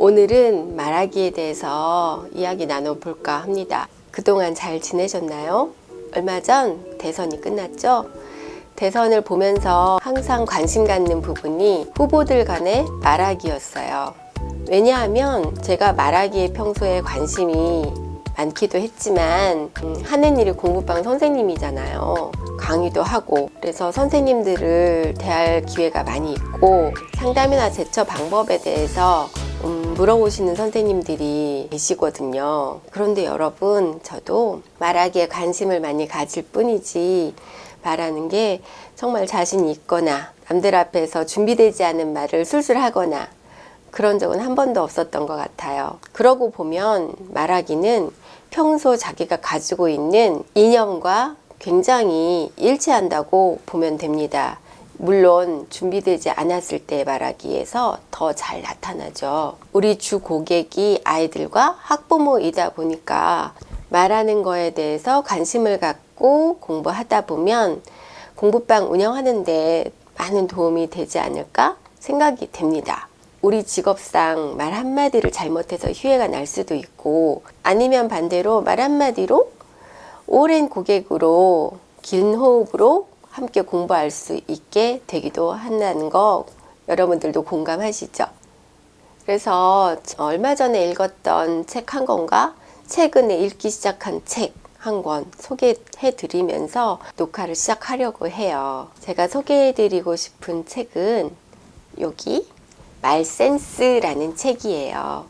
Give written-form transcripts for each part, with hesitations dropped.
오늘은 말하기에 대해서 이야기 나눠볼까 합니다. 그동안 잘 지내셨나요? 얼마 전 대선이 끝났죠? 대선을 보면서 항상 관심 갖는 부분이 후보들 간의 말하기였어요. 왜냐하면 제가 말하기에 평소에 관심이 많기도 했지만 하는 일이 공부방 선생님이잖아요. 강의도 하고 그래서 선생님들을 대할 기회가 많이 있고 상담이나 제처 방법에 대해서 물어보시는 선생님들이 계시거든요. 그런데 여러분, 저도 말하기에 관심을 많이 가질 뿐이지 말하는 게 정말 자신이 있거나 남들 앞에서 준비되지 않은 말을 술술 하거나 그런 적은 한 번도 없었던 것 같아요. 그러고 보면 말하기는 평소 자기가 가지고 있는 이념과 굉장히 일치한다고 보면 됩니다. 물론 준비되지 않았을 때 말하기에서 더 잘 나타나죠. 우리 주 고객이 아이들과 학부모이다 보니까 말하는 거에 대해서 관심을 갖고 공부하다 보면 공부방 운영하는데 많은 도움이 되지 않을까 생각이 됩니다. 우리 직업상 말 한마디를 잘못해서 휴해가 날 수도 있고 아니면 반대로 말 한마디로 오랜 고객으로 긴 호흡으로 함께 공부할 수 있게 되기도 한다는 거 여러분들도 공감하시죠? 그래서 얼마 전에 읽었던 책 한 권과 최근에 읽기 시작한 책 한 권 소개해 드리면서 녹화를 시작하려고 해요. 제가 소개해 드리고 싶은 책은 여기 말센스라는 책이에요.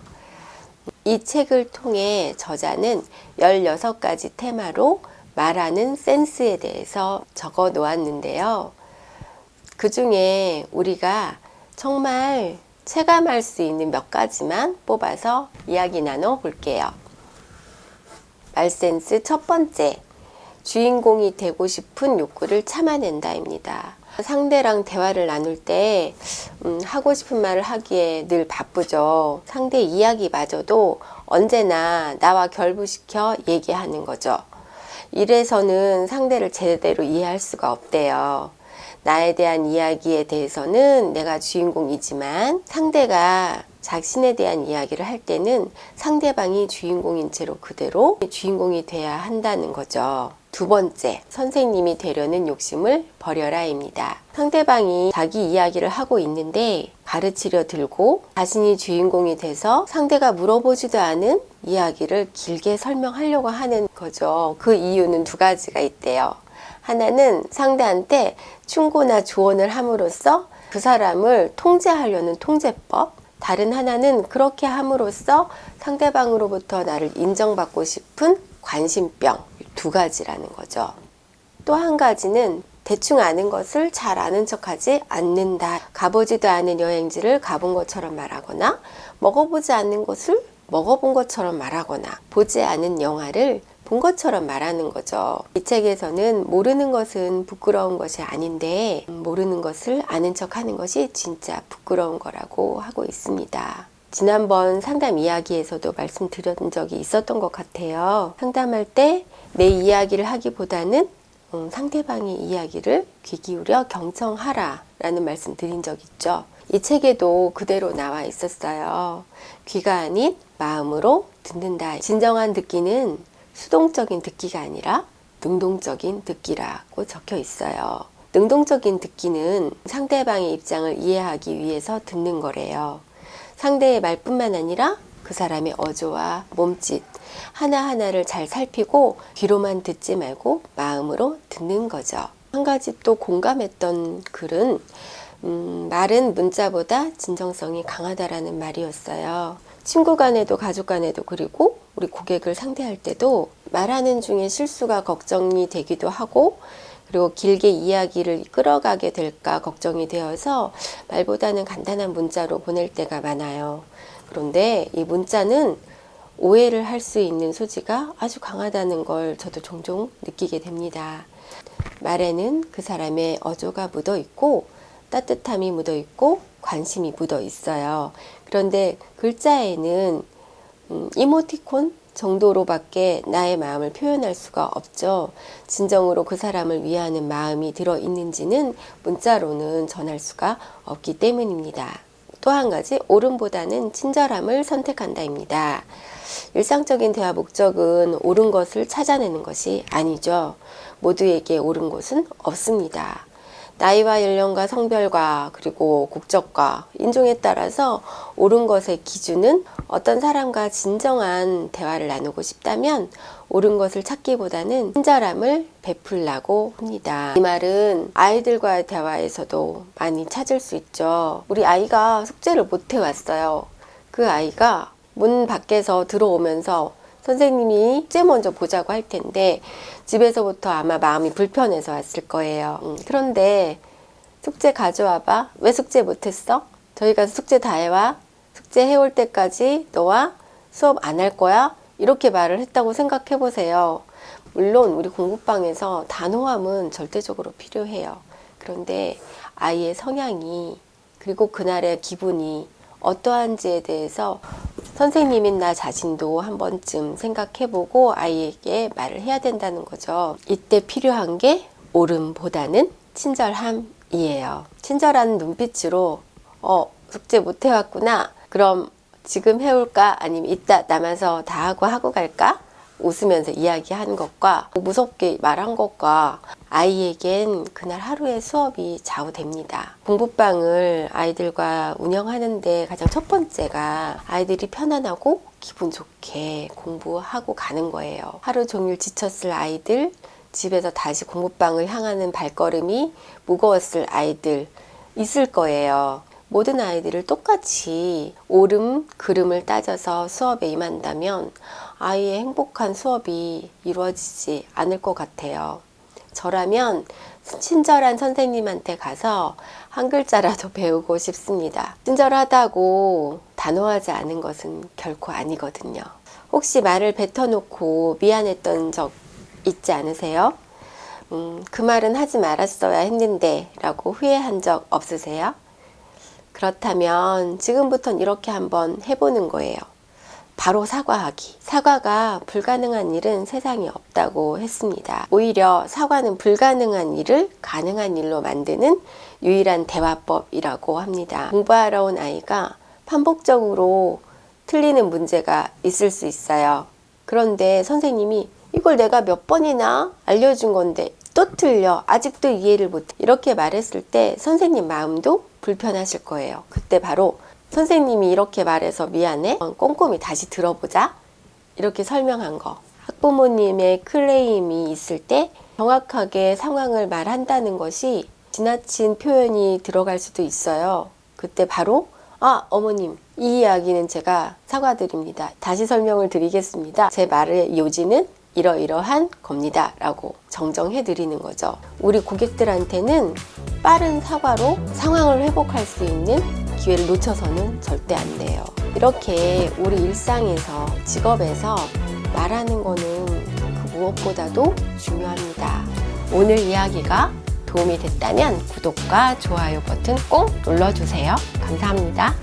이 책을 통해 저자는 16가지 테마로 말하는 센스에 대해서 적어 놓았는데요. 그 중에 우리가 정말 체감할 수 있는 몇 가지만 뽑아서 이야기 나눠 볼게요. 말센스 첫 번째, 주인공이 되고 싶은 욕구를 참아낸다입니다. 상대랑 대화를 나눌 때 하고 싶은 말을 하기에 늘 바쁘죠. 상대 이야기마저도 언제나 나와 결부시켜 얘기하는 거죠. 이래서는 상대를 제대로 이해할 수가 없대요. 나에 대한 이야기에 대해서는 내가 주인공이지만 상대가 자신에 대한 이야기를 할 때는 상대방이 주인공인 채로 그대로 주인공이 돼야 한다는 거죠. 두 번째, 선생님이 되려는 욕심을 버려라입니다. 상대방이 자기 이야기를 하고 있는데 가르치려 들고 자신이 주인공이 돼서 상대가 물어보지도 않은 이야기를 길게 설명하려고 하는 거죠. 그 이유는 두 가지가 있대요. 하나는 상대한테 충고나 조언을 함으로써 그 사람을 통제하려는 통제법, 다른 하나는 그렇게 함으로써 상대방으로부터 나를 인정받고 싶은 관심병, 두 가지라는 거죠. 또 한 가지는 대충 아는 것을 잘 아는 척하지 않는다. 가보지도 않은 여행지를 가본 것처럼 말하거나 먹어보지 않는 것을 먹어본 것처럼 말하거나 보지 않은 영화를 본 것처럼 말하는 거죠. 이 책에서는 모르는 것은 부끄러운 것이 아닌데 모르는 것을 아는 척하는 것이 진짜 부끄러운 거라고 하고 있습니다. 지난번 상담 이야기에서도 말씀드렸던 적이 있었던 것 같아요. 상담할 때 내 이야기를 하기보다는 상대방의 이야기를 귀 기울여 경청하라 라는 말씀 드린 적 있죠. 이 책에도 그대로 나와 있었어요. 귀가 아닌 마음으로 듣는다. 진정한 듣기는 수동적인 듣기가 아니라 능동적인 듣기라고 적혀 있어요. 능동적인 듣기는 상대방의 입장을 이해하기 위해서 듣는 거래요. 상대의 말뿐만 아니라 그 사람의 어조와 몸짓 하나하나를 잘 살피고 귀로만 듣지 말고 마음으로 듣는 거죠. 한 가지 또 공감했던 글은 말은 문자보다 진정성이 강하다라는 말이었어요. 친구 간에도 가족 간에도 그리고 우리 고객을 상대할 때도 말하는 중에 실수가 걱정이 되기도 하고 그리고 길게 이야기를 끌어가게 될까 걱정이 되어서 말보다는 간단한 문자로 보낼 때가 많아요. 그런데 이 문자는 오해를 할 수 있는 소지가 아주 강하다는 걸 저도 종종 느끼게 됩니다. 말에는 그 사람의 어조가 묻어 있고 따뜻함이 묻어 있고 관심이 묻어 있어요. 그런데 글자에는 이모티콘 정도로밖에 나의 마음을 표현할 수가 없죠. 진정으로 그 사람을 위하는 마음이 들어 있는지는 문자로는 전할 수가 없기 때문입니다. 또 한 가지, 옳음보다는 친절함을 선택한다입니다. 일상적인 대화 목적은 옳은 것을 찾아내는 것이 아니죠. 모두에게 옳은 것은 없습니다. 나이와 연령과 성별과 그리고 국적과 인종에 따라서 옳은 것의 기준은 어떤 사람과 진정한 대화를 나누고 싶다면 옳은 것을 찾기보다는 친절함을 베풀라고 합니다. 이 말은 아이들과의 대화에서도 많이 찾을 수 있죠. 우리 아이가 숙제를 못 해왔어요. 그 아이가 문 밖에서 들어오면서 선생님이 숙제 먼저 보자고 할 텐데 집에서부터 아마 마음이 불편해서 왔을 거예요. 그런데 숙제 가져와봐. 왜 숙제 못했어? 저희가 숙제 다 해와. 숙제 해올 때까지 너와 수업 안 할 거야? 이렇게 말을 했다고 생각해 보세요. 물론 우리 공부방에서 단호함은 절대적으로 필요해요. 그런데 아이의 성향이 그리고 그날의 기분이 어떠한지에 대해서 선생님인 나 자신도 한 번쯤 생각해보고 아이에게 말을 해야 된다는 거죠. 이때 필요한 게 옳음보다는 친절함이에요. 친절한 눈빛으로 숙제 못 해왔구나. 그럼 지금 해올까? 아니면 이따 남아서 다 하고 갈까? 웃으면서 이야기한 것과 무섭게 말한 것과 아이에겐 그날 하루의 수업이 좌우됩니다. 공부방을 아이들과 운영하는데 가장 첫 번째가 아이들이 편안하고 기분 좋게 공부하고 가는 거예요. 하루 종일 지쳤을 아이들, 집에서 다시 공부방을 향하는 발걸음이 무거웠을 아이들 있을 거예요. 모든 아이들을 똑같이 옳음, 그름을 따져서 수업에 임한다면 아이의 행복한 수업이 이루어지지 않을 것 같아요. 저라면 친절한 선생님한테 가서 한 글자라도 배우고 싶습니다. 친절하다고 단호하지 않은 것은 결코 아니거든요. 혹시 말을 뱉어놓고 미안했던 적 있지 않으세요? 그 말은 하지 말았어야 했는데 라고 후회한 적 없으세요? 그렇다면 지금부터는 이렇게 한번 해보는 거예요. 바로 사과하기. 사과가 불가능한 일은 세상에 없다고 했습니다. 오히려 사과는 불가능한 일을 가능한 일로 만드는 유일한 대화법이라고 합니다. 공부하러 온 아이가 반복적으로 틀리는 문제가 있을 수 있어요. 그런데 선생님이 이걸 내가 몇 번이나 알려준 건데 또 틀려. 아직도 이해를 못해. 이렇게 말했을 때 선생님 마음도 불편하실 거예요. 그때 바로 선생님이 이렇게 말해서 미안해. 꼼꼼히 다시 들어보자. 이렇게 설명한 거. 학부모님의 클레임이 있을 때 정확하게 상황을 말한다는 것이 지나친 표현이 들어갈 수도 있어요. 그때 바로 어머님, 이 이야기는 제가 사과드립니다. 다시 설명을 드리겠습니다. 제 말의 요지는 이러이러한 겁니다 라고 정정해 드리는 거죠. 우리 고객들한테는 빠른 사과로 상황을 회복할 수 있는 기회를 놓쳐서는 절대 안 돼요. 이렇게 우리 일상에서, 직업에서 말하는 거는 그 무엇보다도 중요합니다. 오늘 이야기가 도움이 됐다면 구독과 좋아요 버튼 꼭 눌러주세요. 감사합니다.